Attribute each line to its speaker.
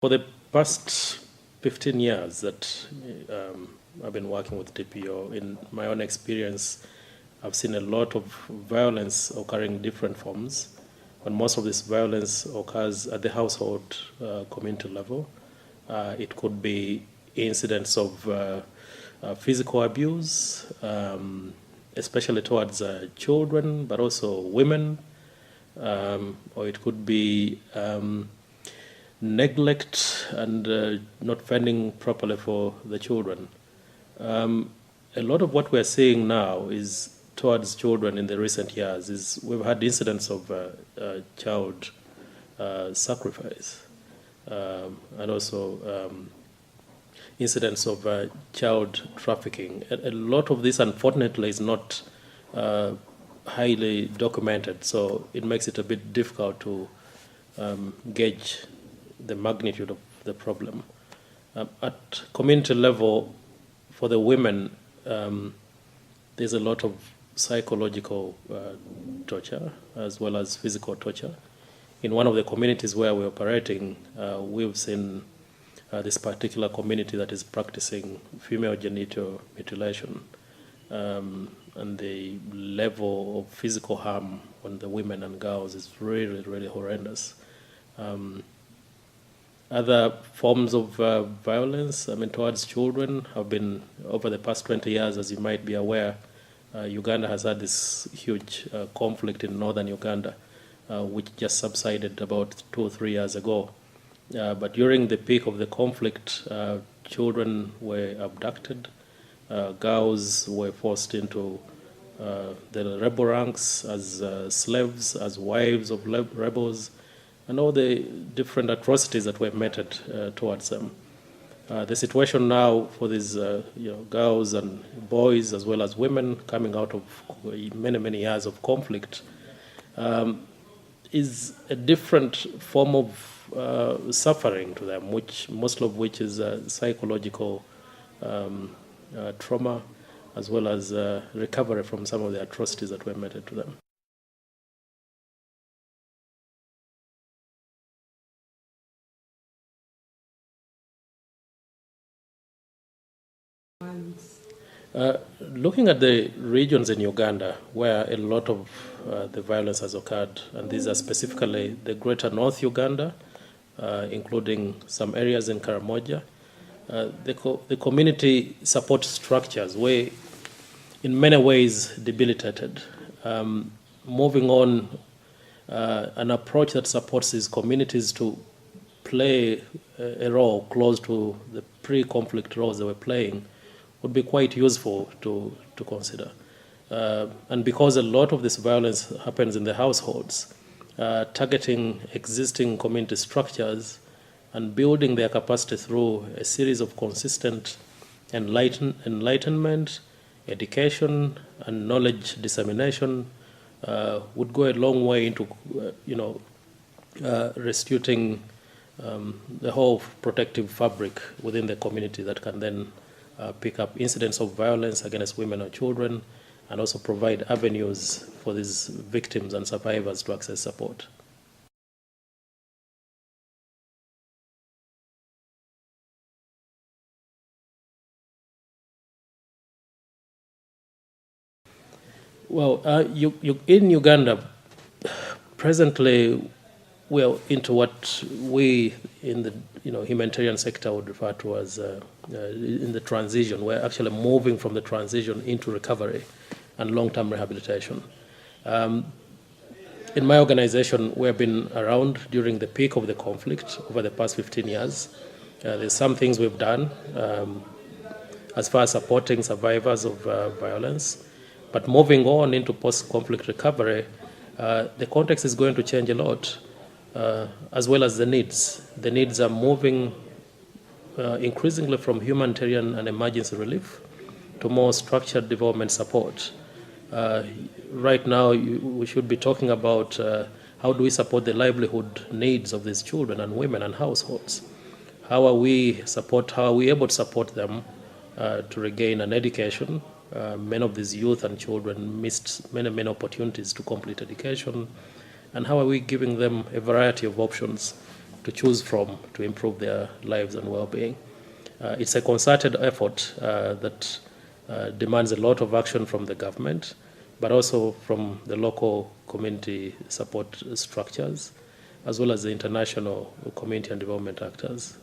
Speaker 1: For the past 15 years that I've been working with TPO, in my own experience, I've seen a lot of violence occurring in different forms, but most of this violence occurs at the household community level. It could be incidents of physical abuse, especially towards children, but also women, or it could be neglect and not fending properly for the children. A lot of what we're seeing now is towards children in the recent years is we've had incidents of child sacrifice and also incidents of child trafficking. A lot of this, unfortunately, is not highly documented, so it makes it a bit difficult to gauge the magnitude of the problem. At community level, for the women, there's a lot of psychological torture as well as physical torture. In one of the communities where we're operating, we've seen this particular community that is practicing female genital mutilation, and the level of physical harm on the women and girls is really, really horrendous. Other forms of violence, towards children have been, over the past 20 years, as you might be aware, Uganda has had this huge conflict in northern Uganda, which just subsided about 2 or 3 years ago. But during the peak of the conflict, children were abducted, girls were forced into the rebel ranks as slaves, as wives of rebels, and all the different atrocities that were meted towards them. The situation now for these girls and boys as well as women coming out of many, many years of conflict is a different form of suffering to them, which most of which is psychological trauma as well as recovery from some of the atrocities that were meted to them. Looking at the regions in Uganda where a lot of the violence has occurred, and these are specifically the greater North Uganda, including some areas in Karamoja, the community support structures were in many ways debilitated. Moving on, an approach that supports these communities to play a role close to the pre-conflict roles they were playing would be quite useful to consider. And because a lot of this violence happens in the households, targeting existing community structures and building their capacity through a series of consistent enlightenment, education, and knowledge dissemination would go a long way into restituting the whole protective fabric within the community that can then pick up incidents of violence against women or children, and also provide avenues for these victims and survivors to access support. Well, in Uganda, presently, we're into what we in the humanitarian sector would refer to as in the transition. We're actually moving from the transition into recovery and long-term rehabilitation. In my organization, we've been around during the peak of the conflict over the past 15 years. There's some things we've done as far as supporting survivors of violence, but moving on into post-conflict recovery, the context is going to change a lot. As well as the needs. The needs are moving increasingly from humanitarian and emergency relief to more structured development support. Right now, we should be talking about how do we support the livelihood needs of these children and women and households. How are we able to support them to regain an education? Many of these youth and children missed many opportunities to complete education. And how are we giving them a variety of options to choose from to improve their lives and well-being. It's a concerted effort that demands a lot of action from the government, but also from the local community support structures, as well as the international community and development actors.